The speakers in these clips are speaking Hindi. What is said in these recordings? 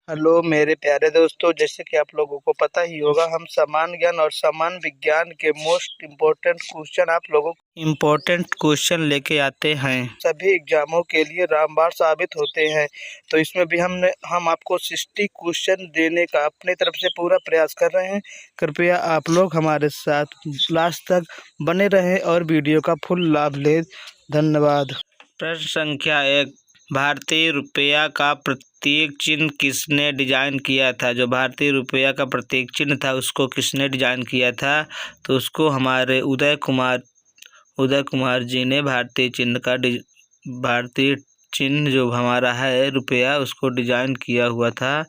हेलो मेरे प्यारे दोस्तों, जैसे कि आप लोगों को पता ही होगा, हम सामान्य ज्ञान और सामान्य विज्ञान के मोस्ट इम्पोर्टेंट क्वेश्चन आप लोगों को इम्पोर्टेंट क्वेश्चन लेके आते हैं। सभी एग्जामों के लिए रामबाण साबित होते हैं। तो इसमें भी हम आपको 60 क्वेश्चन देने का अपनी तरफ से पूरा प्रयास कर रहे हैं। कृपया आप लोग हमारे साथ लास्ट तक बने रहें और वीडियो का फुल लाभ लें। धन्यवाद। प्रश्न संख्या 1, भारतीय रुपया का प्रतीक चिन्ह किसने डिजाइन किया था? जो भारतीय रुपया का प्रतीक चिन्ह था उसको किसने डिजाइन किया था? तो उसको हमारे उदय कुमार जी ने भारतीय चिन्ह जो हमारा है रुपया उसको डिजाइन किया हुआ था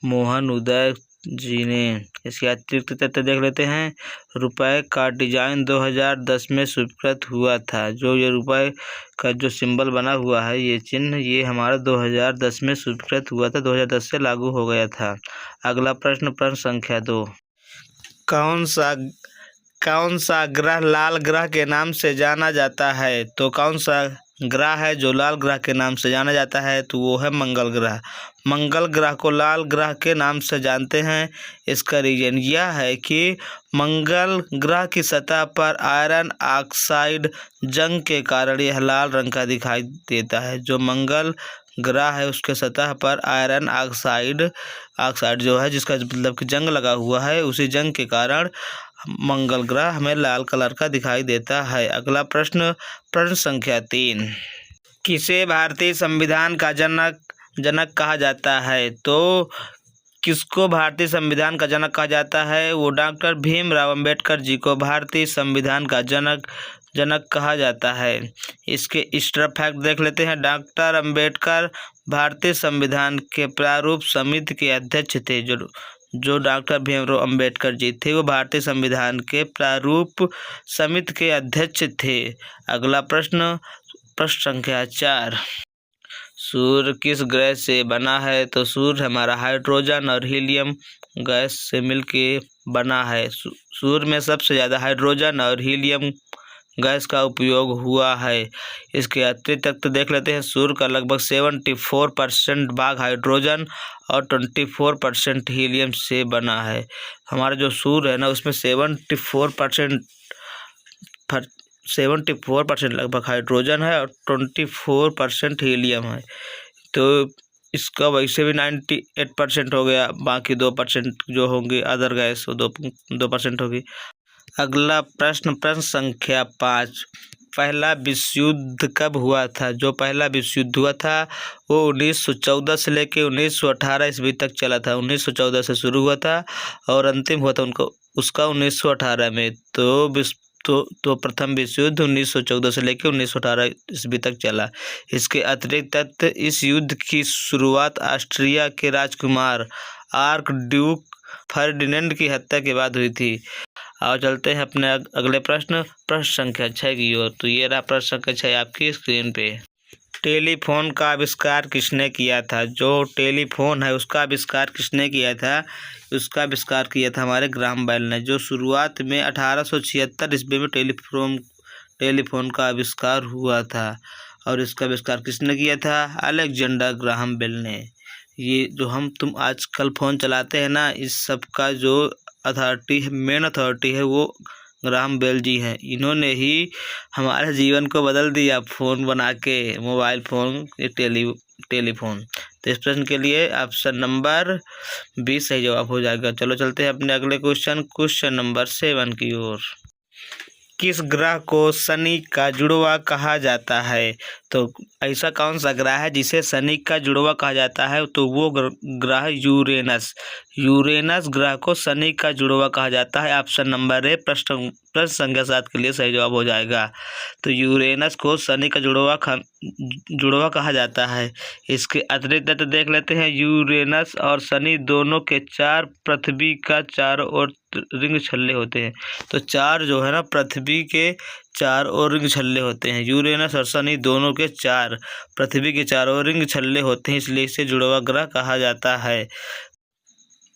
मोहन उदय जी ने। इसके अतिरिक्त तथ्य देख लेते हैं। रुपए का डिजाइन 2010 में स्वीकृत हुआ था। जो ये रुपए का जो सिंबल बना हुआ है, ये चिन्ह, ये हमारा 2010 में स्वीकृत हुआ था, 2010 से लागू हो गया था। अगला प्रश्न संख्या 2, कौन सा ग्रह लाल ग्रह के नाम से जाना जाता है? तो कौन सा ग्रह है जो लाल ग्रह के नाम से जाना जाता है? तो वो है मंगल ग्रह। मंगल ग्रह को लाल ग्रह के नाम से जानते हैं। इसका रीजन यह है कि मंगल ग्रह की सतह पर आयरन ऑक्साइड जंग के कारण यह लाल रंग का दिखाई देता है। जो मंगल ग्रह है उसके सतह पर आयरन ऑक्साइड जो है, जिसका मतलब कि जंग लगा हुआ है, उसी जंग के कारण मंगल ग्रह हमें लाल कलर का दिखाई देता है। अगला प्रश्न संख्या 3, किसे भारतीय संविधान का जनक कहा जाता है? तो किसको भारतीय संविधान का जनक कहा जाता है? वो डॉक्टर भीमराव अंबेडकर जी को भारतीय संविधान का जनक कहा जाता है। इसके एक्स्ट्रा फैक्ट देख लेते हैं। डॉक्टर अंबेडकर भारतीय संविधान के प्रारूप समिति के अध्यक्ष थे। जो डॉक्टर भीमराव अंबेडकर जी थे वो भारतीय संविधान के प्रारूप समिति के अध्यक्ष थे। अगला प्रश्न संख्या 4, सूर्य किस गैस से बना है? तो सूर्य हमारा हाइड्रोजन और हीलियम गैस से मिलके बना है। सूर्य में सबसे ज़्यादा हाइड्रोजन और हीलियम गैस का उपयोग हुआ है। इसके अतिरिक्त देख लेते हैं। सूर्य का लगभग 74% भाग हाइड्रोजन और 24% हीलियम से बना है। हमारा जो सूर्य है ना, उसमें 74% लगभग हाइड्रोजन है और 24% हीलियम है। तो इसका वैसे भी 98% हो गया। बाकी 2% जो होंगे अदर गैस, वो 2% होगी। अगला प्रश्न संख्या 5, पहला विश्व युद्ध कब हुआ था? जो पहला विश्व युद्ध हुआ था वो 1914 से लेके 1918 ईस्वी तक चला था। 1914 से शुरू हुआ था और अंतिम हुआ था उसका 1918 में। तो प्रथम विश्व युद्ध 1914 से लेकर 1918 ईस्वी तक चला। इसके अतिरिक्त तथ्य, इस युद्ध की शुरुआत ऑस्ट्रिया के राजकुमार आर्क ड्यूक फर्डिनेंड की हत्या के बाद हुई थी। और चलते हैं अपने अगले प्रश्न संख्या 6 की ओर। तो ये रहा प्रश्न संख्या 6 आपकी स्क्रीन पे। टेलीफोन का आविष्कार किसने किया था? जो टेलीफोन है उसका आविष्कार किसने किया था? उसका आविष्कार किया था हमारे ग्राहम बेल ने। जो शुरुआत में 1876 ईस्वी में टेलीफोन का आविष्कार हुआ था। और इसका आविष्कार किसने किया था? अलेक्जेंडर ग्राहम बेल ने। ये जो तुम आजकल फ़ोन चलाते हैं ना, इस सब का जो मेन अथॉरिटी है वो ग्राहम बेल जी हैं। इन्होंने ही हमारे जीवन को बदल दिया, फ़ोन बना के, मोबाइल फ़ोन, ये टेलीफोन। तो इस प्रश्न के लिए ऑप्शन नंबर 20 सही जवाब हो जाएगा। चलो चलते हैं अपने अगले क्वेश्चन नंबर 7 की ओर। किस ग्रह को शनि का जुड़वा कहा जाता है? तो ऐसा कौन सा ग्रह है जिसे शनि का जुड़वा कहा जाता है? तो वो ग्रह यूरेनस ग्रह को शनि का जुड़वा कहा जाता है। ऑप्शन नंबर ए प्रश्न संख्या 7 के लिए सही जवाब हो जाएगा। तो यूरेनस को शनि का जुड़वा कहा जाता है। इसके अतिरिक्त देख लेते हैं। यूरेनस और शनि दोनों के 4 पृथ्वी का चारों ओर रिंग छल्ले होते हैं। तो 4 जो है ना, पृथ्वी के 4 और रिंग छल्ले होते हैं। यूरेनस और शनि दोनों के 4 पृथ्वी के चारों रिंग छल्ले होते हैं, इसलिए इसे जुड़वा ग्रह कहा जाता है।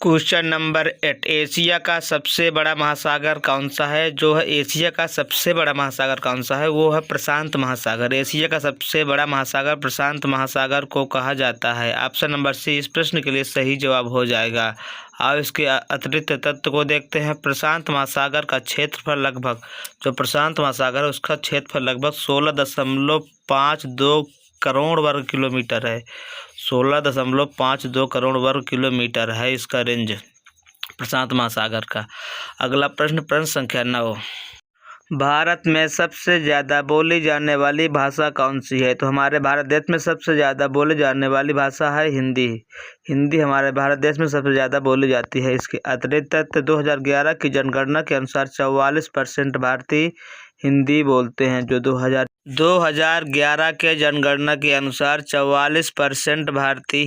क्वेश्चन नंबर 8, एशिया का सबसे बड़ा महासागर कौन सा है? जो है एशिया का सबसे बड़ा महासागर कौन सा है? वो है प्रशांत महासागर। एशिया का सबसे बड़ा महासागर प्रशांत महासागर को कहा जाता है। ऑप्शन नंबर सी इस प्रश्न के लिए सही जवाब हो जाएगा। और इसके अतिरिक्त तत्व को देखते हैं। प्रशांत महासागर का क्षेत्रफल लगभग, जो प्रशांत महासागर है उसका क्षेत्रफल लगभग 16.52 करोड़ वर्ग किलोमीटर है। 16.52 करोड़ वर्ग किलोमीटर है इसका रेंज प्रशांत महासागर का। अगला प्रश्न संख्या 9, भारत में सबसे ज़्यादा बोली जाने वाली भाषा कौन सी है? तो हमारे भारत देश में सबसे ज़्यादा बोली जाने वाली भाषा है हिंदी। हिंदी हमारे भारत देश में सबसे ज़्यादा बोली जाती है। इसके अतिरिक्त 2011 की जनगणना के अनुसार 44% भारतीय हिंदी बोलते हैं। जो 2011 के जनगणना के अनुसार 44% भारतीय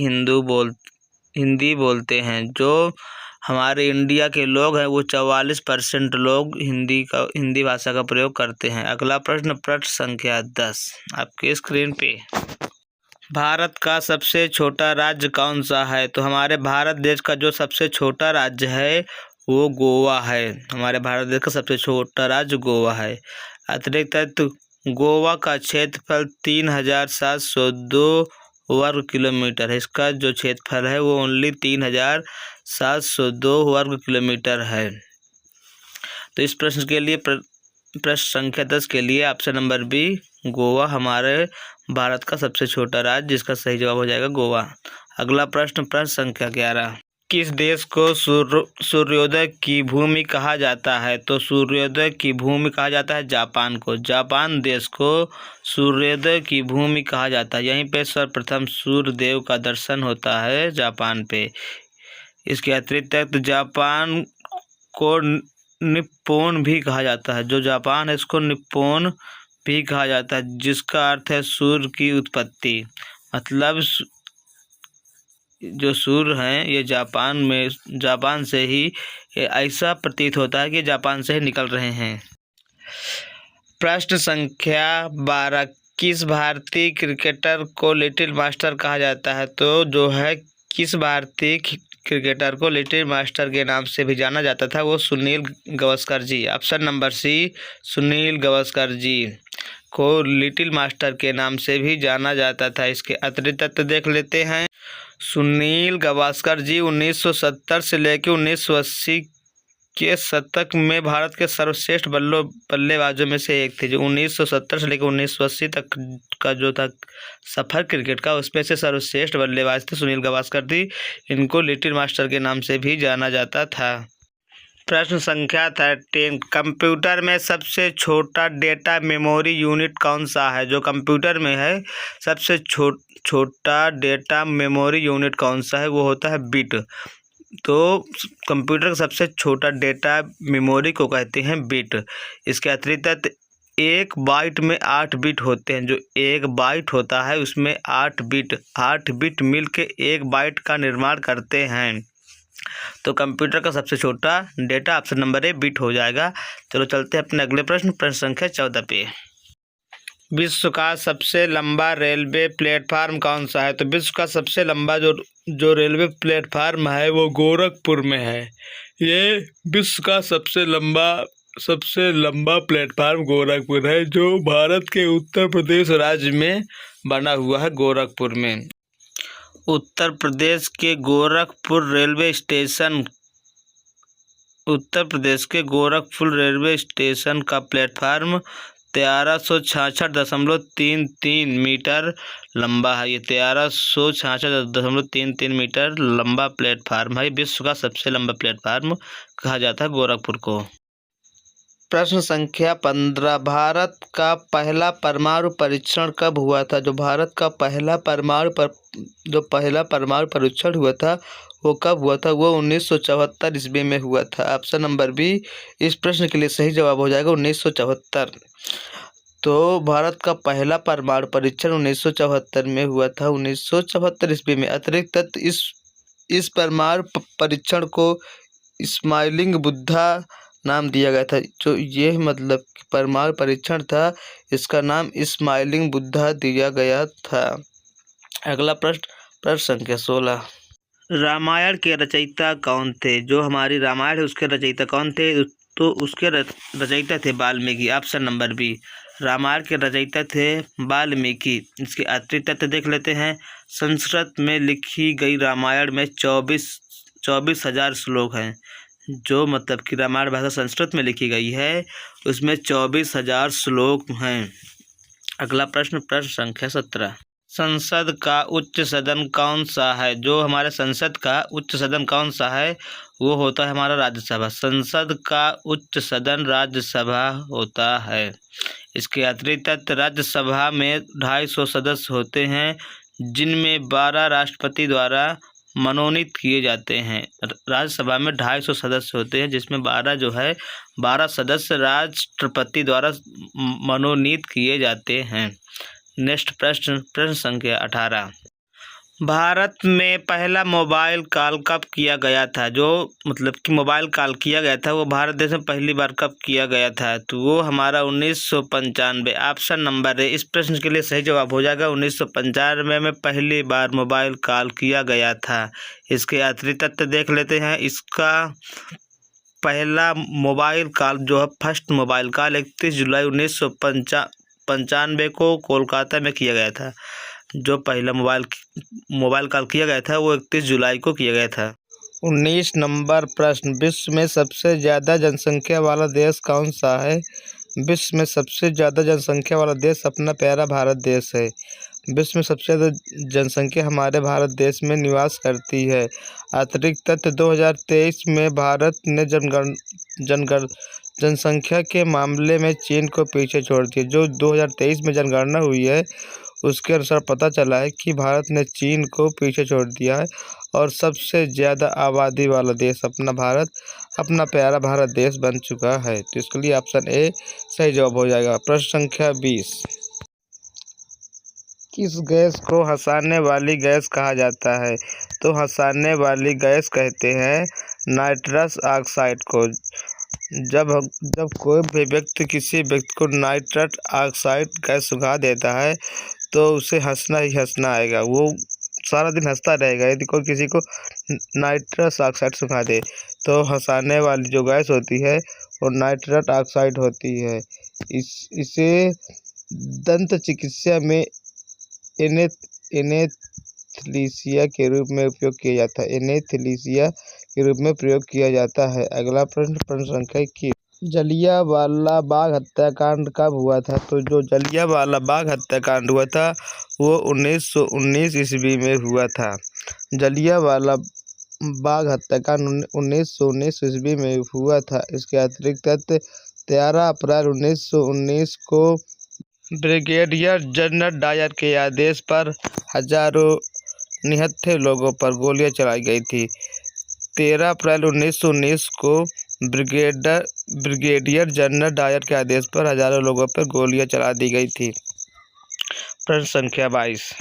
हिंदी बोलते हैं। जो हमारे इंडिया के लोग हैं वो 44% लोग हिंदी भाषा का प्रयोग करते हैं। अगला प्रश्न संख्या 10 आपके स्क्रीन पे, भारत का सबसे छोटा राज्य कौन सा है? तो हमारे भारत देश का जो सबसे छोटा राज्य है वो गोवा है। हमारे भारत देश का सबसे छोटा राज्य गोवा है। अतिरिक्त गोवा का क्षेत्रफल 3702 वर्ग किलोमीटर है। इसका जो क्षेत्रफल है वो ओनली 3702 वर्ग किलोमीटर है। तो इस प्रश्न के लिए प्रश्न संख्या 10 के लिए ऑप्शन नंबर बी गोवा हमारे भारत का सबसे छोटा राज्य, जिसका सही जवाब हो जाएगा गोवा। अगला प्रश्न संख्या 11, किस देश को सूर्योदय की भूमि कहा जाता है? तो सूर्योदय की भूमि कहा जाता है जापान को। जापान देश को सूर्योदय की भूमि कहा जाता है। यहीं पे सर्वप्रथम सूर्य देव का दर्शन होता है जापान पे। इसके अतिरिक्त जापान को निप्पोन भी कहा जाता है। जो जापान है इसको निप्पोन भी कहा जाता है, जिसका अर्थ है सूर्य की उत्पत्ति। मतलब जो सूर्य हैं ये जापान से ही ऐसा प्रतीत होता है कि जापान से ही निकल रहे हैं। प्रश्न संख्या 12, किस भारतीय क्रिकेटर को लिटिल मास्टर कहा जाता है? तो जो है किस भारतीय क्रिकेटर को लिटिल मास्टर के नाम से भी जाना जाता था? वो Sunil Gavaskar ji. Option number C Sunil Gavaskar ji को लिटिल मास्टर के नाम से भी जाना जाता था। इसके अतिरिक्त तथ्य देख लेते हैं। सुनील गावस्कर जी 1970 से लेकर 1980 के शतक में भारत के सर्वश्रेष्ठ बल्लेबाजों में से एक थे। जो 1970 से लेकर 1980 तक का जो था सफर क्रिकेट का, उसमें से सर्वश्रेष्ठ बल्लेबाज थे सुनील गावस्कर जी। इनको लिटिल मास्टर के नाम से भी जाना जाता था। प्रश्न संख्या 13, कंप्यूटर में सबसे छोटा डेटा मेमोरी यूनिट कौन सा है? जो कंप्यूटर में है सबसे छोटा डेटा मेमोरी यूनिट कौन सा है? वो होता है बिट। तो कंप्यूटर का सबसे छोटा डेटा मेमोरी को कहते हैं बिट। इसके अतिरिक्त 1 बाइट में 8 बिट होते हैं। जो 1 बाइट होता है उसमें 8 बिट मिलके 1 बाइट का निर्माण करते हैं। तो कंप्यूटर का सबसे छोटा डेटा ऑप्शन नंबर ए बिट हो जाएगा। चलो चलते हैं अपने अगले प्रश्न संख्या 14 पे। विश्व का सबसे लंबा रेलवे प्लेटफार्म कौन सा है? तो विश्व का सबसे लंबा जो रेलवे प्लेटफार्म है वो गोरखपुर में है। ये विश्व का सबसे लंबा प्लेटफार्म गोरखपुर है, जो भारत के उत्तर प्रदेश राज्य में बना हुआ है। गोरखपुर में उत्तर प्रदेश के गोरखपुर रेलवे स्टेशन का प्लेटफार्म 1366.33 मीटर लंबा है। ये 1366.33 मीटर लंबा प्लेटफार्म है। विश्व का सबसे लंबा प्लेटफार्म कहा जाता है गोरखपुर को। प्रश्न संख्या 15, भारत का पहला परमाणु परीक्षण कब हुआ था? जो भारत का पहला परमाणु परीक्षण हुआ था वो कब हुआ था? वो 1974 ईस्वी में हुआ था। ऑप्शन नंबर बी इस प्रश्न के लिए सही जवाब हो जाएगा 1974। तो भारत का पहला परमाणु परीक्षण 1974 में हुआ था, 1974 ईस्वी में। अतिरिक्त इस परमाणु परीक्षण को स्माइलिंग बुद्धा नाम दिया गया था। जो ये मतलब परमाणु परीक्षण था इसका नाम स्माइलिंग बुद्धा दिया गया था। अगला प्रश्न संख्या 16, रामायण के रचयिता कौन थे? जो हमारी रामायण है उसके रचयिता कौन थे? तो उसके रचयिता थे Valmiki. Option number B, Ramayana के रचयिता थे वाल्मीकि। इसके अतिरिक्त तथ्य देख लेते हैं। संस्कृत में लिखी गई रामायण में 24,000 श्लोक हैं। जो मतलब कि रामायण भाषा संस्कृत में लिखी गई है उसमें 24,000 श्लोक हैं। अगला प्रश्न, प्रश्न संख्या 17। संसद का उच्च सदन कौन सा है? जो हमारे संसद का उच्च सदन कौन सा है? वो होता है हमारा राज्यसभा। संसद का उच्च सदन राज्यसभा होता है। इसके अतिरिक्त राज्यसभा में 250 सदस्य होते हैं, जिनमें 12 राष्ट्रपति द्वारा मनोनीत किए जाते हैं। राज्यसभा में 250 सदस्य होते हैं, जिसमें 12 सदस्य राष्ट्रपति द्वारा मनोनीत किए जाते हैं। नेक्स्ट प्रश्न, प्रश्न संख्या 18। भारत में पहला मोबाइल कॉल कब किया गया था? जो मतलब कि मोबाइल कॉल किया गया था वो भारत देश में पहली बार कब किया गया था? तो वो हमारा 1995। ऑप्शन नंबर है इस प्रश्न के लिए सही जवाब हो जाएगा। 1995 में पहली बार मोबाइल कॉल किया गया था। इसके अतिरिक्त तथ्य देख लेते हैं। इसका पहला मोबाइल कॉल जो है फर्स्ट मोबाइल कॉल 31 जुलाई 1995 को कोलकाता में किया गया था। जो पहला मोबाइल कॉल किया गया था वो 31 जुलाई को किया गया था। 19 नंबर प्रश्न, विश्व में सबसे ज़्यादा जनसंख्या वाला देश कौन सा है? विश्व में सबसे ज़्यादा जनसंख्या वाला देश अपना प्यारा भारत देश है। विश्व में सबसे ज़्यादा जनसंख्या हमारे भारत देश में निवास करती है। अतिरिक्त तथ्य 2023 में भारत ने जनसंख्या के मामले में चीन को पीछे छोड़ दिया। जो 2023 में जनगणना हुई है उसके अनुसार पता चला है कि भारत ने चीन को पीछे छोड़ दिया है और सबसे ज़्यादा आबादी वाला देश अपना प्यारा भारत देश बन चुका है। तो इसके लिए ऑप्शन ए सही जवाब हो जाएगा। प्रश्न संख्या 20। किस गैस को हंसाने वाली गैस कहा जाता है? तो हंसाने वाली गैस कहते हैं नाइट्रस ऑक्साइड को। जब कोई भी व्यक्ति किसी व्यक्ति को नाइट्रस ऑक्साइड गैस सुखा देता है तो उसे हंसना ही हंसना आएगा। वो सारा दिन हंसता रहेगा यदि कोई किसी को नाइट्रस ऑक्साइड सुखा दे। तो हंसाने वाली जो गैस होती है वो नाइट्रस ऑक्साइड होती है। इसे दंत चिकित्सा में एनेस्थीसिया के रूप में उपयोग किया जाता है। एनेस्थीसिया के रूप में प्रयोग किया जाता है। अगला प्रश्न, प्रश्न संख्या 21। जलियांवाला बाग हत्याकांड कब हुआ था? तो जो जलियांवाला बाग हत्याकांड हुआ था वो 1919 ईस्वी में हुआ था। जलियांवाला बाग हत्याकांड 1919 ईस्वी में हुआ था। इसके अतिरिक्त 13 अप्रैल 1919 को ब्रिगेडियर जनरल डायर के आदेश पर हजारों निहत्थे लोगों पर गोलियां चलाई गई थी। 13 अप्रैल 1919 को ब्रिगेडियर जनरल डायर के आदेश पर हजारों लोगों पर गोलियां चला दी गई थी। प्रश्न संख्या 22।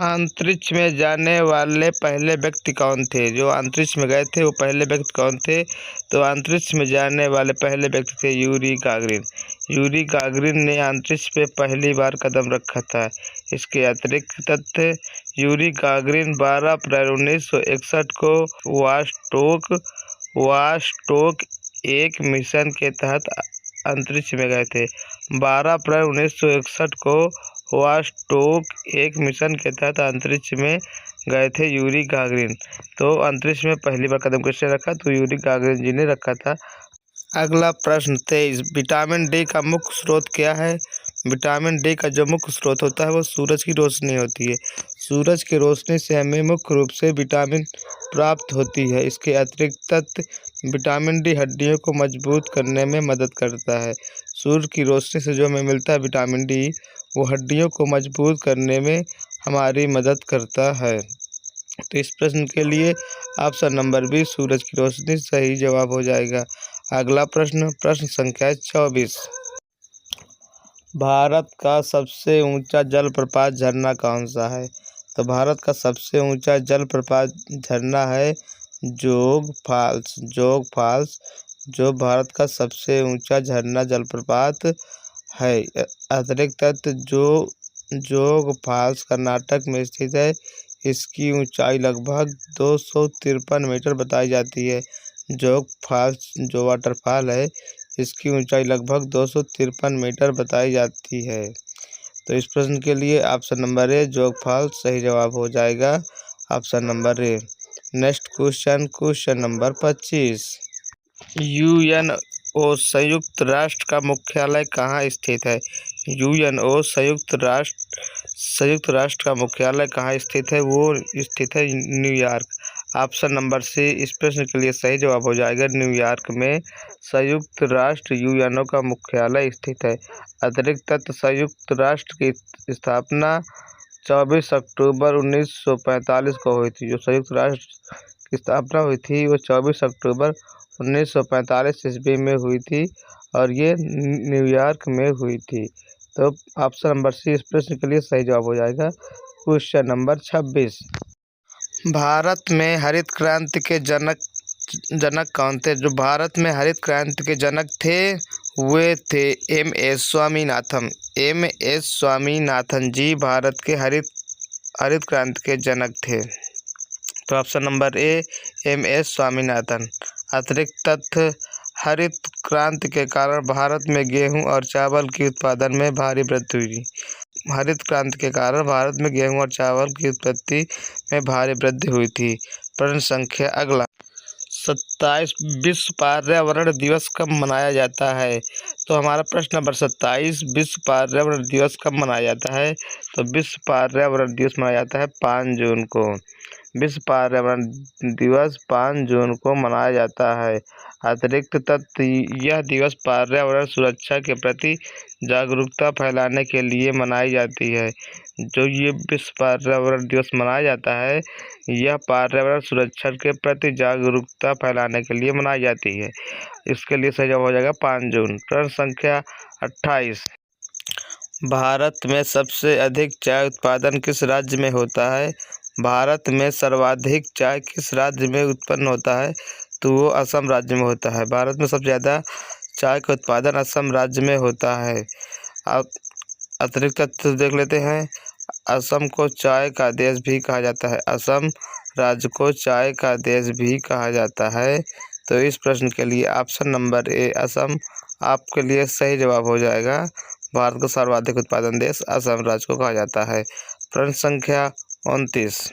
अंतरिक्ष में जाने वाले पहले व्यक्ति कौन थे? जो अंतरिक्ष में गए थे वो पहले व्यक्ति कौन थे? तो अंतरिक्ष में जाने वाले पहले व्यक्ति थे यूरी गागरिन। यूरी गागरिन ने अंतरिक्ष पे पहली बार कदम रखा था। इसके अतिरिक्त तथ्य, यूरी गागरिन 12 अप्रैल 1961 को वास्टोक एक मिशन के तहत अंतरिक्ष में गए थे। 12 अप्रैल 1961 को वास्टोक एक मिशन के तहत अंतरिक्ष में गए थे यूरी गागरिन। तो अंतरिक्ष में पहली बार कदम किसने रखा? तो यूरी गागरिन जी ने रखा था। अगला प्रश्न 23। विटामिन डी का मुख्य स्रोत क्या है? विटामिन डी का जो मुख्य स्रोत होता है वो सूरज की रोशनी होती है। सूरज की रोशनी से हमें मुख्य रूप से विटामिन प्राप्त होती है। इसके अतिरिक्त विटामिन डी हड्डियों को मजबूत करने में मदद करता है। सूर्य की रोशनी से जो हमें मिलता है विटामिन डी वो हड्डियों को मजबूत करने में हमारी मदद करता है। तो इस प्रश्न के लिए ऑप्शन नंबर बी सूरज की रोशनी सही जवाब हो जाएगा। अगला प्रश्न, प्रश्न संख्या 24। भारत का सबसे ऊंचा जलप्रपात झरना कौन सा है? तो भारत का सबसे ऊंचा जलप्रपात झरना है जोग फॉल्स। जो भारत का सबसे ऊंचा झरना जलप्रपात है। अतिरिक्त तथ्य, जो जोग फॉल्स कर्नाटक में स्थित है। इसकी ऊंचाई लगभग 253 मीटर बताई जाती है। जोग फॉल्स जो वाटरफॉल है, इसकी ऊंचाई लगभग 253 मीटर बताई जाती है। तो इस प्रश्न के लिए ऑप्शन नंबर ए जोग फॉल्स सही जवाब हो जाएगा, ऑप्शन नंबर ए। Next question number 25। यूएनओ संयुक्त राष्ट्र का मुख्यालय कहाँ स्थित है? यूएनओ संयुक्त राष्ट्र का मुख्यालय कहाँ स्थित है? वो स्थित है न्यूयॉर्क। ऑप्शन नंबर सी इस प्रश्न के लिए सही जवाब हो जाएगा, न्यूयॉर्क में संयुक्त राष्ट्र यूएनओ का मुख्यालय स्थित है। अतिरिक्त तथ्य, संयुक्त राष्ट्र की स्थापना 24 अक्टूबर 1945 को हुई थी। जो संयुक्त राष्ट्र की स्थापना हुई थी वो 24 अक्टूबर 1945 ईस्वी में हुई थी और ये न्यूयॉर्क में हुई थी। तो ऑप्शन नंबर सी इस प्रश्न के लिए सही जवाब हो जाएगा। Question number 26। भारत में हरित क्रांति के जनक कौन थे? जो भारत में हरित क्रांति के जनक थे वे थे एम.एस. स्वामीनाथन। एम.एस. स्वामीनाथन जी भारत के हरित क्रांति के जनक थे। तो option number A M S. Swaminathan. अतिरिक्त तथ्य, हरित क्रांति के कारण भारत में गेहूं और चावल के उत्पादन में भारी वृद्धि हुई। हरित क्रांति के कारण भारत में गेहूं और चावल की उत्पत्ति में भारी वृद्धि हुई थी। प्रश्न संख्या अगला 27 विश्व पर्यावरण दिवस कब मनाया जाता है? तो हमारा प्रश्न नंबर 27 विश्व पर्यावरण दिवस कब मनाया जाता है? तो विश्व पर्यावरण दिवस मनाया जाता है 5 जून को। विश्व पर्यावरण दिवस 5 जून को मनाया जाता है। अतिरिक्त तथ्य, यह दिवस पर्यावरण सुरक्षा के प्रति जागरूकता फैलाने के लिए मनाई जाती है। जो ये विश्व पर्यावरण दिवस मनाया जाता है, यह पर्यावरण सुरक्षा के प्रति जागरूकता फैलाने के लिए मनाई जाती है। इसके लिए सही जवाब हो जाएगा 5 जून। प्रश्न संख्या 28। भारत में सबसे अधिक चाय उत्पादन किस राज्य में होता है? भारत में सर्वाधिक चाय किस राज्य में उत्पन्न होता है? तो वो असम राज्य में होता है। भारत में सबसे ज़्यादा चाय का उत्पादन असम राज्य में होता है। अब अतिरिक्त तथ्य देख लेते हैं। असम को चाय का देश भी कहा जाता है। असम राज्य को चाय का देश भी कहा जाता है। तो इस प्रश्न के लिए ऑप्शन नंबर ए असम आपके लिए सही जवाब हो जाएगा। भारत का सर्वाधिक उत्पादन देश असम राज्य को कहा जाता है। प्रश्न संख्या 29।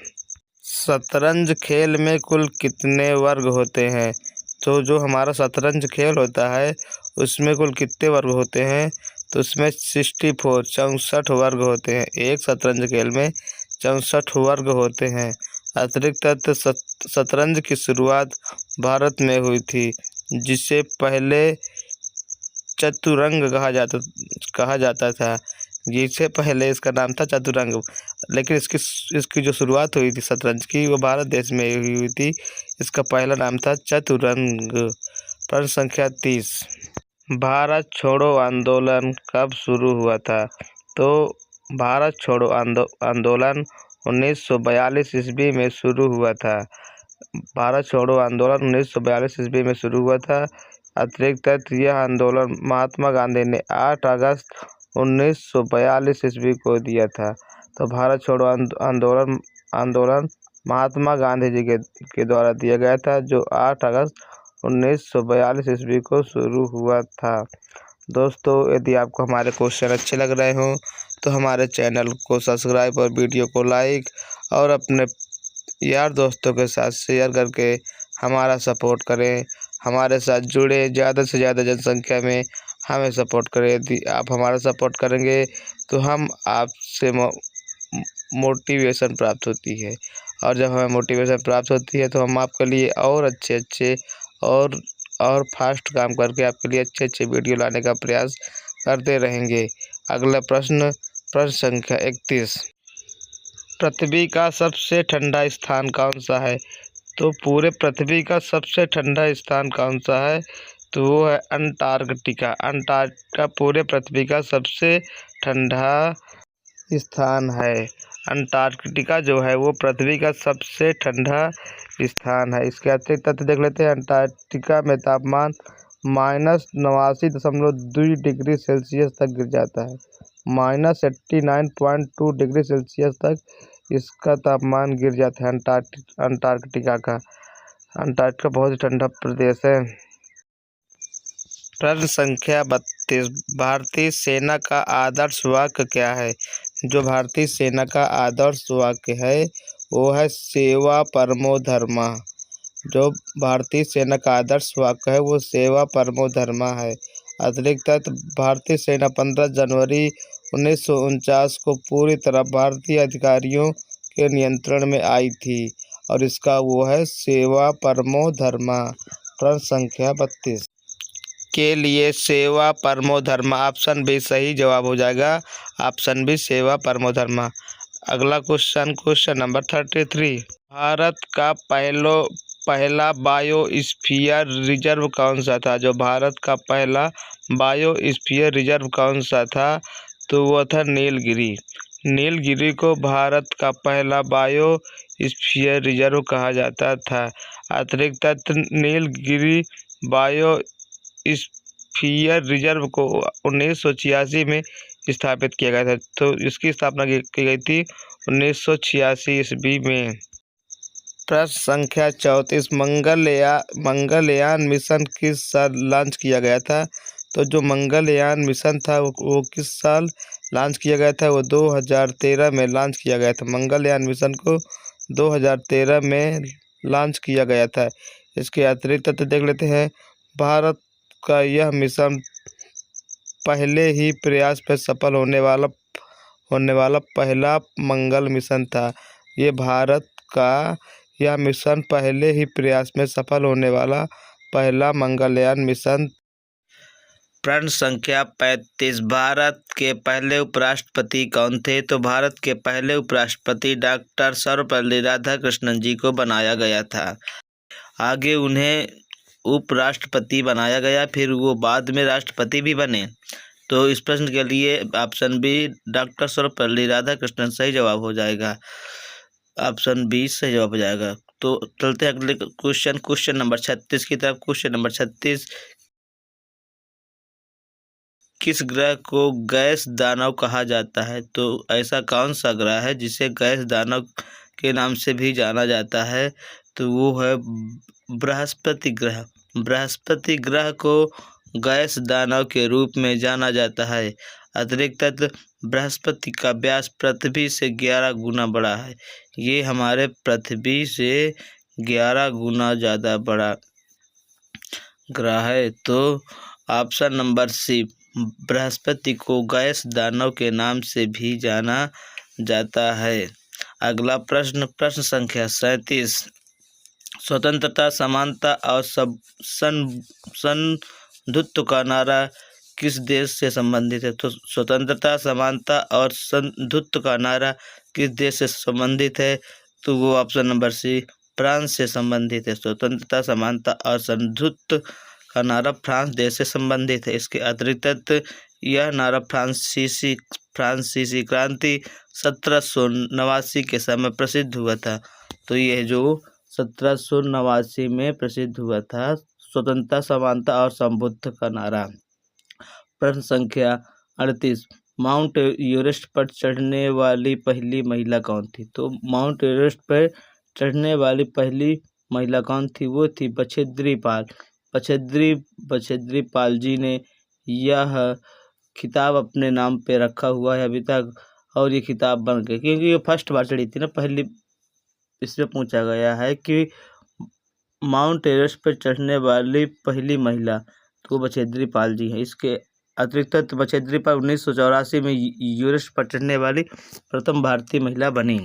शतरंज खेल में कुल कितने वर्ग होते हैं? तो जो हमारा शतरंज खेल होता है उसमें कुल कितने वर्ग होते हैं? तो उसमें 64 वर्ग होते हैं। एक शतरंज खेल में 64 वर्ग होते हैं। अतिरिक्त तथ्य, शतरंज की शुरुआत भारत में हुई थी, जिसे पहले चतुरंग कहा जाता था। जिसे पहले इसका नाम था चतुरंग, लेकिन इसकी जो शुरुआत हुई थी शतरंज की वो भारत देश में हुई थी। इसका पहला नाम था चतुरंग। प्रश्न संख्या 30। भारत छोड़ो आंदोलन कब शुरू हुआ था? तो भारत छोड़ो आंदोलन 1942 ईस्वी में शुरू हुआ था। भारत छोड़ो आंदोलन 1942 ईस्वी में शुरू हुआ था। अतिरिक्त तथ्य, यह आंदोलन महात्मा गांधी ने 8 अगस्त 1942 ईस्वी को दिया था। तो भारत छोड़ो आंदोलन महात्मा गांधी जी के द्वारा दिया गया था, जो 8 अगस्त 1942 ईस्वी को शुरू हुआ था। दोस्तों, यदि आपको हमारे क्वेश्चन अच्छे लग रहे हों तो हमारे चैनल को सब्सक्राइब और वीडियो को लाइक और अपने यार दोस्तों के साथ शेयर करके हमारा सपोर्ट करें। हमारे साथ जुड़े, ज़्यादा से ज़्यादा जनसंख्या में हमें सपोर्ट करें। यदि आप हमारा सपोर्ट करेंगे तो हम आपसे मोटिवेशन प्राप्त होती है, और जब हमें मोटिवेशन प्राप्त होती है तो हम आपके लिए और अच्छे और फास्ट काम करके आपके लिए अच्छे वीडियो लाने का प्रयास करते रहेंगे। अगला प्रश्न संख्या 31। पृथ्वी का सबसे ठंडा स्थान कौन सा है? तो पूरे पृथ्वी का सबसे ठंडा स्थान कौन सा है? तो वो है अंटार्कटिका। अंटार्कटिका पूरे पृथ्वी का सबसे ठंडा स्थान है। अंटार्कटिका जो है वो पृथ्वी का सबसे ठंडा स्थान है। इसके अतिरिक्त तथ्य देख लेते हैं। अंटार्कटिका में तापमान -89.2 डिग्री सेल्सियस तक गिर जाता है। -89.2 डिग्री सेल्सियस तक इसका तापमान गिर जाता है अंटार्कटिका का। अंटार्कटिका बहुत ही ठंडा प्रदेश है। प्रश्न संख्या 32, भारतीय सेना का आदर्श वाक्य क्या है? जो भारतीय सेना का आदर्श वाक्य है वो है सेवा परमो धर्मः। जो भारतीय सेना का आदर्श वाक्य है वो सेवा परमो धर्मः है। अतिरिक्त भारतीय सेना 15 जनवरी 1949 को पूरी तरह भारतीय अधिकारियों के नियंत्रण में आई थी और इसका वो है सेवा परमो धर्मः। प्रश्न संख्या 32 के लिए सेवा परमो धर्मः ऑप्शन बी सही जवाब हो जाएगा। ऑप्शन बी सेवा परमो धर्मः। अगला क्वेश्चन नंबर 33, भारत का पहला बायोस्फीयर रिजर्व कौन सा था? जो भारत का पहला बायोस्फीयर रिजर्व कौन सा था? तो वो था नीलगिरी। नीलगिरी को भारत का पहला बायोस्फीयर रिजर्व कहा जाता था। अतिरिक्त नीलगिरी बायोस्फीयर रिजर्व को 1986 में स्थापित किया गया था। तो इसकी स्थापना की गई थी 1986 ईस्वी में। प्रश्न संख्या 34, मंगलयान मिशन किस साल लॉन्च किया गया था? तो जो मंगलयान मिशन था वो किस साल लॉन्च किया गया था? वो 2013 में लॉन्च किया गया था। मंगलयान मिशन को 2013 में लॉन्च किया गया था। इसके अतिरिक्त तथ्य देख लेते हैं। भारत का यह मिशन पहले ही प्रयास में सफल होने वाला पहला मंगल मिशन था। ये भारत का यह मिशन पहले ही प्रयास में सफल होने वाला पहला मंगलयान मिशन। प्रश्न संख्या 35, भारत के पहले उपराष्ट्रपति कौन थे? तो भारत के पहले उपराष्ट्रपति डॉक्टर सर्वपल्ली राधाकृष्णन जी को बनाया गया था। आगे उन्हें उपराष्ट्रपति बनाया गया, फिर वो बाद में राष्ट्रपति भी बने। तो इस प्रश्न के लिए option B doctor Sarvepalli Radhakrishnan सही जवाब हो जाएगा। ऑप्शन बी सही जवाब हो जाएगा। तो चलते हैं अगले क्वेश्चन नंबर 36 की तरफ। क्वेश्चन नंबर 36, किस ग्रह को गैस दानव कहा जाता है? तो ऐसा कौन सा ग्रह है जिसे गैस दानव के नाम से भी जाना जाता है? तो वो है बृहस्पति ग्रह। बृहस्पति ग्रह को गैस दानव के रूप में जाना जाता है। अतिरिक्त बृहस्पति का व्यास पृथ्वी से 11 गुना बड़ा है। ये हमारे पृथ्वी से 11 गुना ज़्यादा बड़ा ग्रह है। तो ऑप्शन नंबर सी बृहस्पति को गैस दानव के नाम से भी जाना जाता है। अगला प्रश्न संख्या 37, स्वतंत्रता, समानता और संबंधुत्व का नारा किस देश से संबंधित है? तो स्वतंत्रता, समानता और संबंधुत्व का नारा किस देश से संबंधित है? तो वो ऑप्शन नंबर सी फ्रांस से संबंधित है। स्वतंत्रता, समानता और संबंधुत्व का नारा फ्रांस देश से संबंधित है। इसके अतिरिक्त यह नारा फ्रांसीसी क्रांति 1789 के समय प्रसिद्ध हुआ था। तो यह जो 1789 में प्रसिद्ध हुआ था स्वतंत्रता, समानता और संबंधुत्व का नारा। प्रश्न संख्या 38, माउंट एवरेस्ट पर चढ़ने वाली पहली महिला कौन थी? तो माउंट एवरेस्ट पर चढ़ने वाली पहली महिला कौन थी? वो थी बछेद्री पाल। बछेद्री पाल जी ने यह खिताब अपने नाम पे रखा हुआ है अभी तक, और ये खिताब बन गई क्योंकि ये फर्स्ट बार चढ़ी थी ना। पहली इसमें पूछा गया है कि माउंट एवरेस्ट पर चढ़ने वाली पहली महिला, तो बछेद्री पाल जी है। इसके अतिरिक्त बछेद्री पाल 1984 में एवरेस्ट पर चढ़ने वाली प्रथम भारतीय महिला बनी।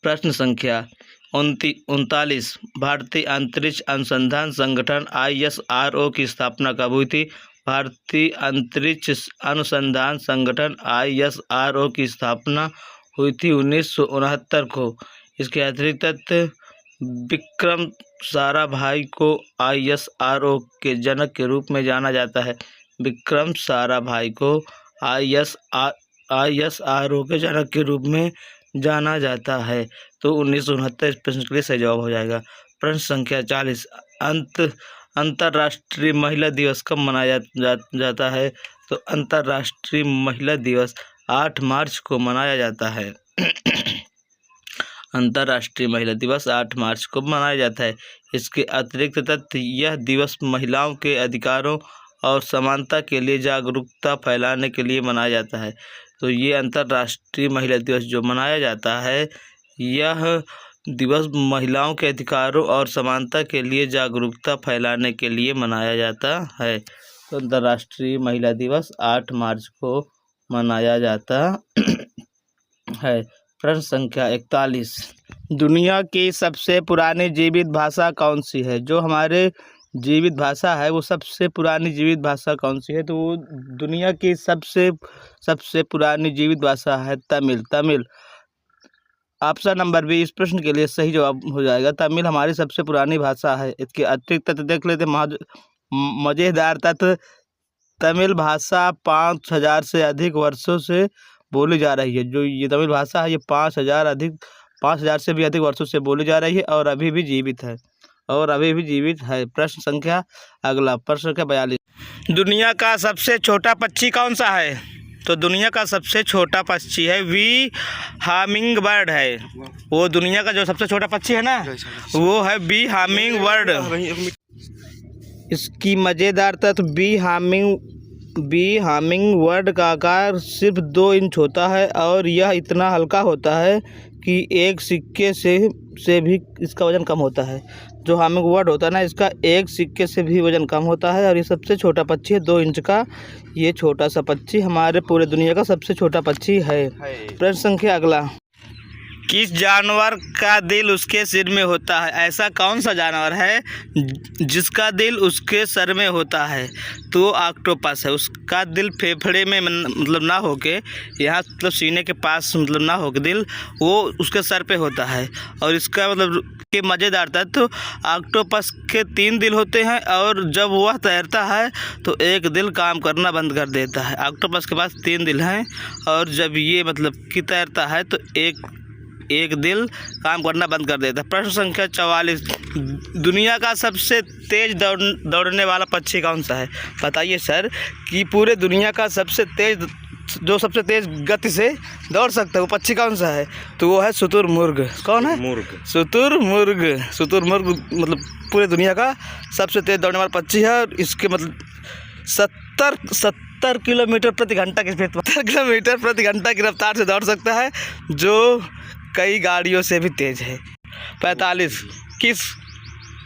प्रश्न संख्या 39, भारतीय अंतरिक्ष अनुसंधान संगठन ISRO की स्थापना कब हुई थी? भारतीय अंतरिक्ष अनुसंधान संगठन ISRO की स्थापना हुई थी 1969 को। इसके अतिरिक्त विक्रम साराभाई को ISRO के जनक के रूप में जाना जाता है। विक्रम साराभाई को ISRO के जनक के रूप में जाना जाता है। तो 1969 प्रश्न के लिए सही जवाब हो जाएगा। प्रश्न संख्या 40, अंतर्राष्ट्रीय महिला दिवस कब मनाया जाता है? तो अंतर्राष्ट्रीय महिला दिवस 8 मार्च को मनाया जाता है। अंतर्राष्ट्रीय महिला दिवस 8 मार्च को मनाया जाता है। इसके अतिरिक्त तथ्य यह दिवस महिलाओं के अधिकारों और समानता के लिए जागरूकता फैलाने के लिए मनाया जाता है। तो ये अंतर्राष्ट्रीय महिला दिवस जो मनाया जाता है, यह दिवस महिलाओं के अधिकारों और समानता के लिए जागरूकता फैलाने के लिए मनाया जाता है। तो अंतर्राष्ट्रीय महिला दिवस 8 मार्च को मनाया जाता है। प्रश्न संख्या 41, दुनिया की सबसे पुरानी जीवित भाषा कौन सी है? जो हमारे जीवित भाषा है वो सबसे पुरानी जीवित भाषा कौन सी है? तो वो दुनिया की सबसे पुरानी जीवित भाषा है तमिल। ऑप्शन नंबर बी इस प्रश्न के लिए सही जवाब हो जाएगा। तमिल हमारी सबसे पुरानी भाषा है। इसके अतिरिक्त तथ्य देख लेते मज़ेदार तथ्य, तमिल भाषा 5000 से अधिक वर्षों से बोली जा रही है। जो ये तमिल भाषा है ये 5000 से भी अधिक वर्षों से बोली जा रही है और अभी भी जीवित है। प्रश्न संख्या अगला प्रश्न संख्या 42, दुनिया का सबसे छोटा पक्षी कौन सा है? तो दुनिया का सबसे छोटा पक्षी है बी हामिंग बर्ड है। वो दुनिया का जो सबसे छोटा पक्षी है ना, वो है बी हामिंग बर्ड। इसकी मज़ेदार तथ्य बी हामिंग बर्ड का आकार सिर्फ 2 इंच होता है और यह इतना हल्का होता है कि एक सिक्के से भी इसका वज़न कम होता है। जो हामिंग बर्ड होता है ना, इसका एक सिक्के से भी वज़न कम होता है और ये सबसे छोटा पक्षी है, 2 इंच का ये छोटा सा पक्षी हमारे पूरे दुनिया का सबसे छोटा पक्षी है। प्रश्न संख्या अगला, किस जानवर का दिल उसके सिर में होता है? ऐसा कौन सा जानवर है जिसका दिल उसके सर में होता है? तो ऑक्टोपस है। उसका दिल फेफड़े में मतलब ना होके यहाँ मतलब सीने के पास मतलब ना होके दिल वो उसके सर पे होता है। और इसका मतलब के मज़ेदार था तो ऑक्टोपस के 3 दिल होते हैं और जब वह तैरता है तो एक दिल काम करना बंद कर देता है। ऑक्टोपस के पास 3 दिल हैं और जब ये मतलब कि तैरता है तो एक दिल काम करना बंद कर देता है। प्रश्न संख्या 44, दुनिया का सबसे तेज दौड़ने वाला पक्षी कौन सा है? बताइए सर कि पूरे दुनिया का सबसे तेज गति से दौड़ सकता है वो पक्षी कौन सा है? तो वो है शुतुरमुर्ग। कौन है? शुतुरमुर्ग मतलब पूरे दुनिया का सबसे तेज दौड़ने वाला पक्षी है और इसके मतलब 70 किलोमीटर प्रति घंटा की रफ्तार से दौड़ सकता है, जो कई गाड़ियों से भी तेज है। 45,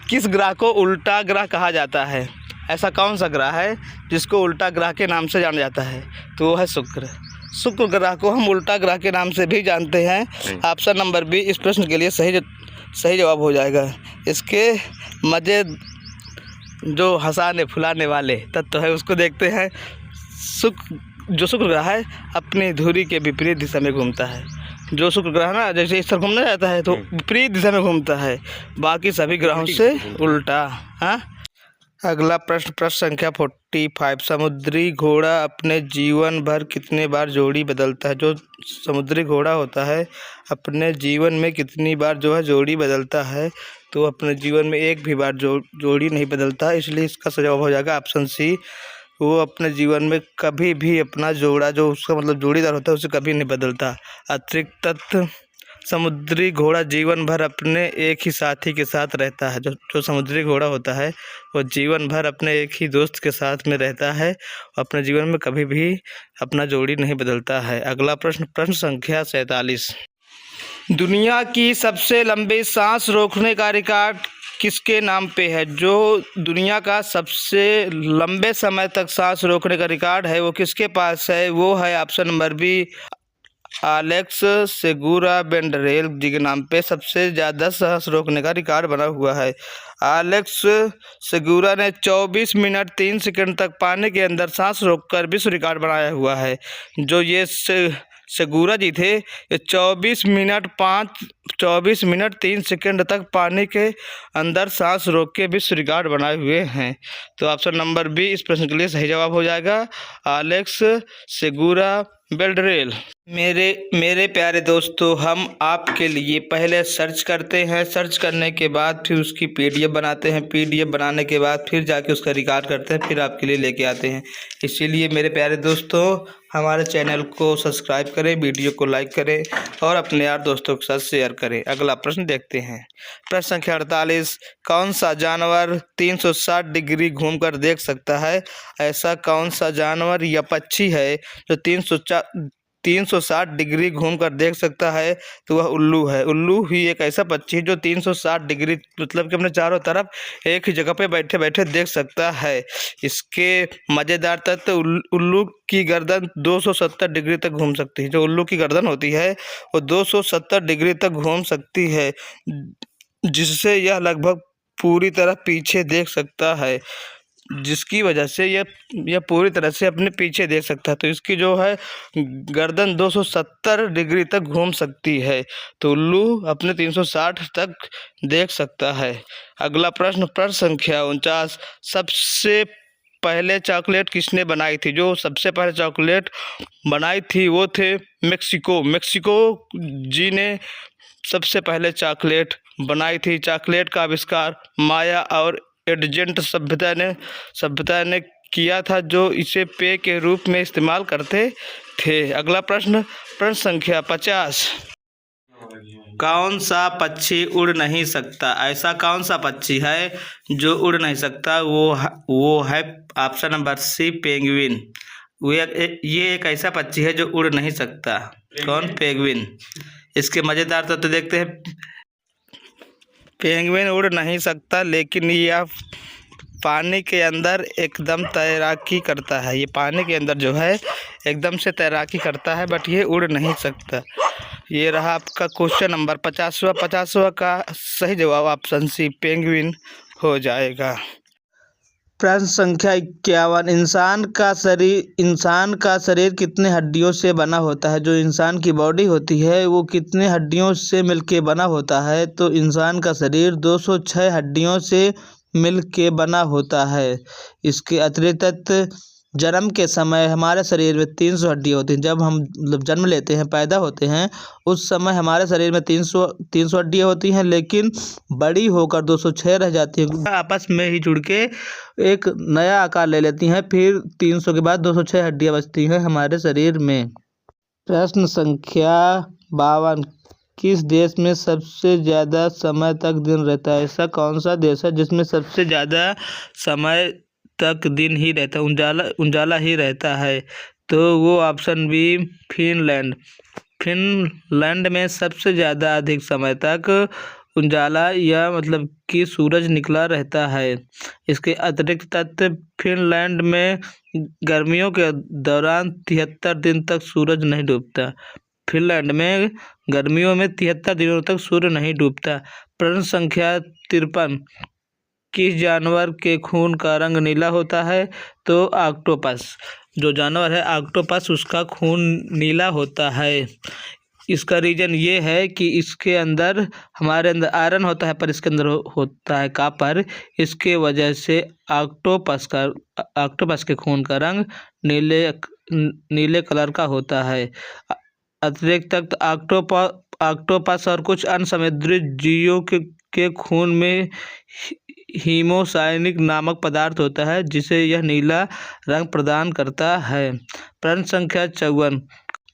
किस ग्रह को उल्टा ग्रह कहा जाता है? ऐसा कौन सा ग्रह है जिसको उल्टा ग्रह के नाम से जाना जाता है? तो वो है शुक्र ग्रह को हम उल्टा ग्रह के नाम से भी जानते हैं। ऑप्शन नंबर बी इस प्रश्न के लिए सही जवाब हो जाएगा। इसके मज़े जो हंसाने फुलाने वाले तत्व है उसको देखते हैं। शुक्र ग्रह है अपनी धुरी के विपरीत दिशा में घूमता है। जो शुक्र ग्रह ना जैसे इस तरफ घूमना जाता है तो विपरीत दिशा में घूमता है, बाकी सभी ग्रहों से उल्टा। हाँ, अगला प्रश्न संख्या 45, समुद्री घोड़ा अपने जीवन भर कितने बार जोड़ी बदलता है? जो समुद्री घोड़ा होता है अपने जीवन में कितनी बार जो है जोड़ी बदलता है? तो अपने जीवन में एक भी बार जोड़ी नहीं बदलता, इसलिए इसका जवाब हो जाएगा ऑप्शन सी। वो अपने जीवन में कभी भी अपना जोड़ा जो उसका मतलब जोड़ीदार होता है उसे कभी नहीं बदलता। अतिरिक्त तथ्य, समुद्री घोड़ा जीवन भर अपने एक ही साथी के साथ रहता है। जो समुद्री घोड़ा होता है वो जीवन भर अपने एक ही दोस्त के साथ में रहता है, अपने जीवन में कभी भी अपना जोड़ी नहीं बदलता है। अगला प्रश्न संख्या 47, दुनिया की सबसे लंबी सांस रोकने का रिकॉर्ड किसके नाम पे है? जो दुनिया का सबसे लंबे समय तक सांस रोकने का रिकॉर्ड है वो किसके पास है? वो है ऑप्शन नंबर बी एलेक्स सेगुरा बेंडरेल जी के नाम पे सबसे ज़्यादा सांस रोकने का रिकॉर्ड बना हुआ है। एलेक्स सेगुरा ने 24 मिनट 3 सेकंड तक पानी के अंदर सांस रोककर विश्व रिकॉर्ड बनाया हुआ है। जो ये सेगुरा जी थे ये 24 मिनट 3 सेकंड तक पानी के अंदर सांस रोक के विश्व रिकॉर्ड बनाए हुए हैं। तो ऑप्शन नंबर बी इस प्रश्न के लिए सही जवाब हो जाएगा, एलेक्स सेगुरा बेल्डरेल। मेरे प्यारे दोस्तों, हम आपके लिए पहले सर्च करते हैं, सर्च करने के बाद फिर उसकी PDF बनाते हैं, PDF बनाने के बाद फिर जाके उसका रिकॉर्ड करते हैं, फिर आपके लिए लेके आते हैं। इसीलिए मेरे प्यारे दोस्तों हमारे चैनल को सब्सक्राइब करें, वीडियो को लाइक करें और अपने यार दोस्तों के साथ शेयर करें। अगला प्रश्न देखते हैं। प्रश्न संख्या 48, कौन सा जानवर 360 डिग्री घूमकर देख सकता है? ऐसा कौन सा जानवर या पक्षी है जो 360 डिग्री घूमकर देख सकता है? तो वह उल्लू है। उल्लू ही एक ऐसा पक्षी जो 360 डिग्री मतलब कि अपने चारों तरफ एक ही जगह पे बैठे बैठे देख सकता है। इसके मज़ेदार तथ्य, उल्लू की गर्दन 270 डिग्री तक घूम सकती है। जो उल्लू की गर्दन होती है वो 270 डिग्री तक घूम सकती है, जिससे यह लगभग पूरी तरह पीछे देख सकता है, जिसकी वजह से यह पूरी तरह से अपने पीछे देख सकता है। तो इसकी जो है गर्दन 270 डिग्री तक घूम सकती है। तो उल्लू अपने 360 तक देख सकता है। अगला प्रश्न, प्रश्न संख्या 49, सबसे पहले चॉकलेट किसने बनाई थी? जो सबसे पहले चॉकलेट बनाई थी वो थे मेक्सिको जी ने सबसे पहले चॉकलेट बनाई थी। चॉकलेट का आविष्कार माया और एडजेंट सभ्यता ने किया था, जो इसे पेय के रूप में इस्तेमाल करते थे। अगला प्रश्न, प्रश्न संख्या 50, कौन सा पक्षी उड़ नहीं सकता? ऐसा कौन सा पक्षी है जो उड़ नहीं सकता? वो है ऑप्शन नंबर सी, पेंगुइन। ये एक ऐसा पक्षी है जो उड़ नहीं सकता। कौन? पेंगुइन। इसके मज़ेदार तथ्य देखते हैं। पेंगुइन उड़ नहीं सकता, लेकिन यह पानी के अंदर एकदम तैराकी करता है। ये पानी के अंदर जो है एकदम से तैराकी करता है, बट ये उड़ नहीं सकता। ये रहा आपका क्वेश्चन नंबर 50वां का सही जवाब ऑप्शन सी, पेंगुइन हो जाएगा। प्रश्न संख्या 51, इंसान का शरीर कितने हड्डियों से बना होता है? जो इंसान की बॉडी होती है वो कितने हड्डियों से मिलके बना होता है? तो इंसान का शरीर 206 हड्डियों से मिलके बना होता है। इसके अतिरिक्त जन्म के समय हमारे शरीर में 300 हड्डियाँ होती हैं। जब हम जन्म लेते हैं, पैदा होते हैं, उस समय हमारे शरीर में 300 हड्डियाँ होती हैं, लेकिन बड़ी होकर 206 रह जाती हैं। आपस में ही जुड़ के एक नया आकार ले लेती हैं। फिर 300 के बाद 206 हड्डियाँ बचती हैं हमारे शरीर में। प्रश्न संख्या 52, किस देश में सबसे ज़्यादा समय तक दिन रहता है? ऐसा कौन सा देश है जिसमें सबसे ज़्यादा समय तक दिन ही रहता है, उजाला ही रहता है? तो वो ऑप्शन बी, फिनलैंड में सबसे ज़्यादा अधिक समय तक उजाला या मतलब कि सूरज निकला रहता है। इसके अतिरिक्त तथ्य, फिनलैंड में गर्मियों के दौरान 73 दिन तक सूरज नहीं डूबता। फिनलैंड में गर्मियों में 73 दिनों तक सूर्य नहीं डूबता। प्रश्न संख्या 53, किस जानवर के खून का रंग नीला होता है? तो ऑक्टोपस। जो जानवर है ऑक्टोपस, उसका खून नीला होता है। इसका रीज़न ये है कि इसके अंदर, हमारे अंदर आयरन होता है पर इसके अंदर होता है कॉपर। इसके वजह से ऑक्टोपस के खून का रंग नीले कलर का होता है। अतिरिक्त ऑक्टोपस और कुछ अन्य समुद्री जीवों के खून में हीमोसायनिक नामक पदार्थ होता है, जिसे यह नीला रंग प्रदान करता है। प्रश्न संख्या 54,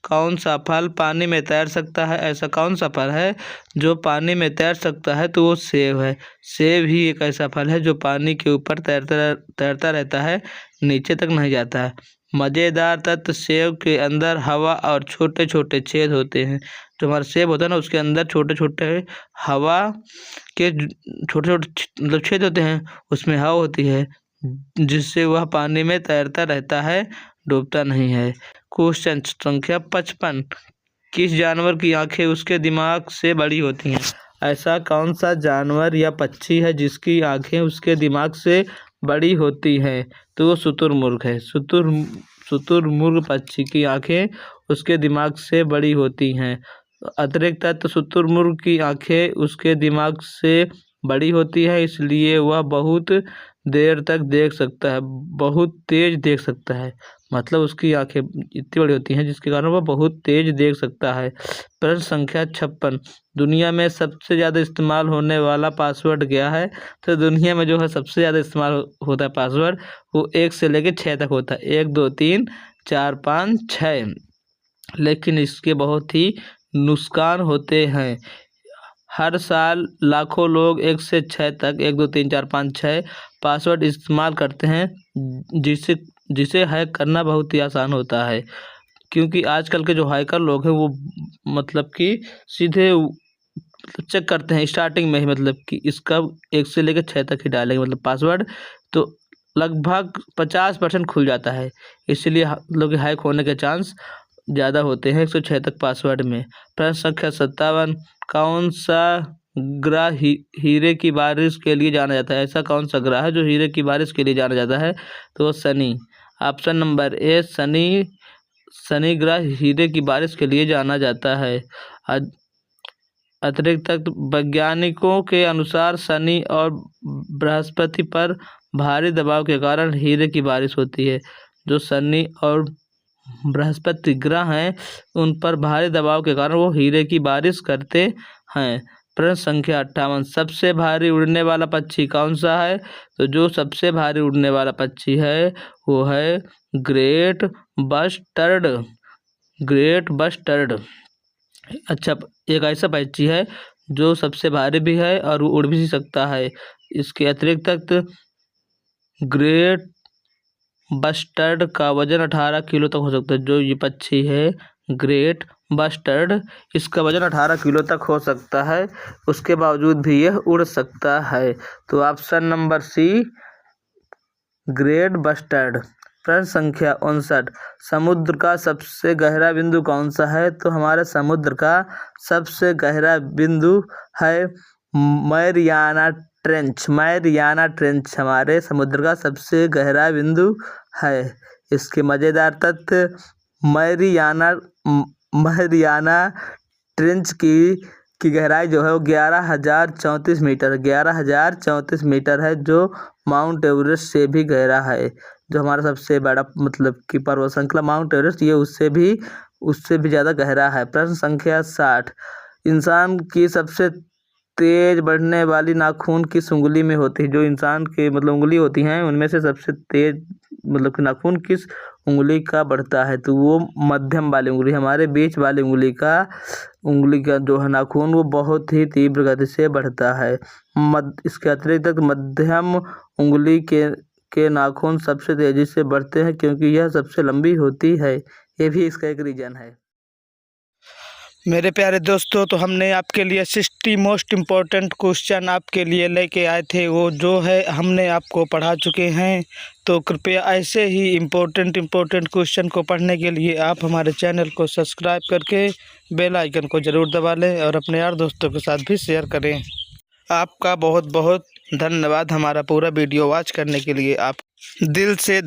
कौन सा फल पानी में तैर सकता है? ऐसा कौन सा फल है जो पानी में तैर सकता है? तो वो सेब है। सेब ही एक ऐसा फल है जो पानी के ऊपर तैरता रहता है, नीचे तक नहीं जाता है। मज़ेदार तथ्य, सेब के अंदर हवा और छोटे छोटे छेद होते हैं। जो हमारा सेब होता है ना, उसके अंदर छोटे छोटे हवा के छोटे छोटे मतलब छेद होते हैं, उसमें हवा होती है, जिससे वह पानी में तैरता रहता है, डूबता नहीं है। क्वेश्चन संख्या 55, किस जानवर की आंखें उसके दिमाग से बड़ी होती हैं? ऐसा कौन सा जानवर या पक्षी है जिसकी आंखें उसके दिमाग से बड़ी होती हैं? तो वो शुतुरमुर्ग है। शुतुरमुर्ग पक्षी की आंखें उसके दिमाग से बड़ी होती हैं। अतिरिक्त तथ्य, शुतुरमुर्ग की आंखें उसके दिमाग से बड़ी होती है, इसलिए वह बहुत देर तक देख सकता है, बहुत तेज देख सकता है। मतलब उसकी आंखें इतनी बड़ी होती हैं जिसके कारण वह बहुत तेज देख सकता है। प्रश्न संख्या 56, दुनिया में सबसे ज़्यादा इस्तेमाल होने वाला पासवर्ड क्या है? तो दुनिया में जो है सबसे ज़्यादा इस्तेमाल होता है पासवर्ड, वो 1 से लेकर 6 तक होता है। 1 2 3 4, 5, 6। लेकिन इसके बहुत ही नुकसान होते हैं। हर साल लाखों लोग 1 से 6 तक 1, 2, 3, 4, 5, 6 पासवर्ड इस्तेमाल करते हैं, जिसे हैक करना बहुत ही आसान होता है। क्योंकि आजकल के जो हैकर लोग हैं वो मतलब कि सीधे चेक करते हैं स्टार्टिंग में ही, मतलब कि इसका 1 से लेकर 6 तक ही डालेंगे मतलब पासवर्ड, तो लगभग 50% खुल जाता है। इसलिए लोग हैक होने के चांस ज़्यादा होते हैं 106 तक पासवर्ड में। प्रश्न संख्या 57, कौन सा ग्रह हीरे की बारिश के लिए जाना जाता है? ऐसा कौन सा ग्रह है जो हीरे की बारिश के लिए जाना जाता है? तो शनि। ऑप्शन नंबर ए शनि ग्रह हीरे की बारिश के लिए जाना जाता है। अतिरिक्त वैज्ञानिकों के अनुसार शनि और बृहस्पति पर भारी दबाव के कारण हीरे की बारिश होती है। जो शनि और बृहस्पति ग्रह हैं उन पर भारी दबाव के कारण वो हीरे की बारिश करते हैं। प्रश्न संख्या 58, सबसे भारी उड़ने वाला पक्षी कौन सा है? तो जो सबसे भारी उड़ने वाला पक्षी है वो है ग्रेट बस्टर्ड। अच्छा, एक ऐसा पक्षी है जो सबसे भारी भी है और वो उड़ भी सकता है। इसके अतिरिक्त ग्रेट बस्टर्ड का वजन 18 किलो तक हो सकता है। जो ये पक्षी है ग्रेट बस्टर्ड, इसका वजन 18 किलो तक हो सकता है, उसके बावजूद भी यह उड़ सकता है। तो option number C great bustard. प्रश्न संख्या 59, समुद्र का सबसे गहरा बिंदु कौन सा है? तो हमारे समुद्र का सबसे गहरा बिंदु है मैरियाना ट्रेंच हमारे समुद्र का सबसे गहरा बिंदु है। इसके मज़ेदार तथ्य, मैरियाना ट्रेंच की गहराई जो है वो 11,034 मीटर है, जो माउंट एवरेस्ट से भी गहरा है। जो हमारा सबसे बड़ा मतलब कि पर्वत श्रृंखला माउंट एवरेस्ट, ये उससे भी ज़्यादा गहरा है। प्रश्न संख्या 60, इंसान की सबसे तेज बढ़ने वाली नाखून किस उंगली में होती है? जो इंसान के मतलब उंगली होती हैं उनमें से सबसे तेज मतलब कि नाखून किस उंगली का बढ़ता है? तो वो मध्यम वाली उंगली, हमारे बीच वाली उंगली का जो है नाखून वो बहुत ही तीव्र गति से बढ़ता है। इसके अतिरिक्त मध्यम उंगली के नाखून सबसे तेजी से बढ़ते हैं क्योंकि यह सबसे लंबी होती है। ये भी इसका एक रीज़न है। मेरे प्यारे दोस्तों, तो हमने आपके लिए 60 मोस्ट इम्पोर्टेंट क्वेश्चन आपके लिए लेके आए थे, वो जो है हमने आपको पढ़ा चुके हैं। तो कृपया ऐसे ही इम्पोर्टेंट क्वेश्चन को पढ़ने के लिए आप हमारे चैनल को सब्सक्राइब करके बेल आइकन को ज़रूर दबा लें और अपने यार दोस्तों के साथ भी शेयर करें। आपका बहुत बहुत धन्यवाद हमारा पूरा वीडियो वॉच करने के लिए। आप दिल से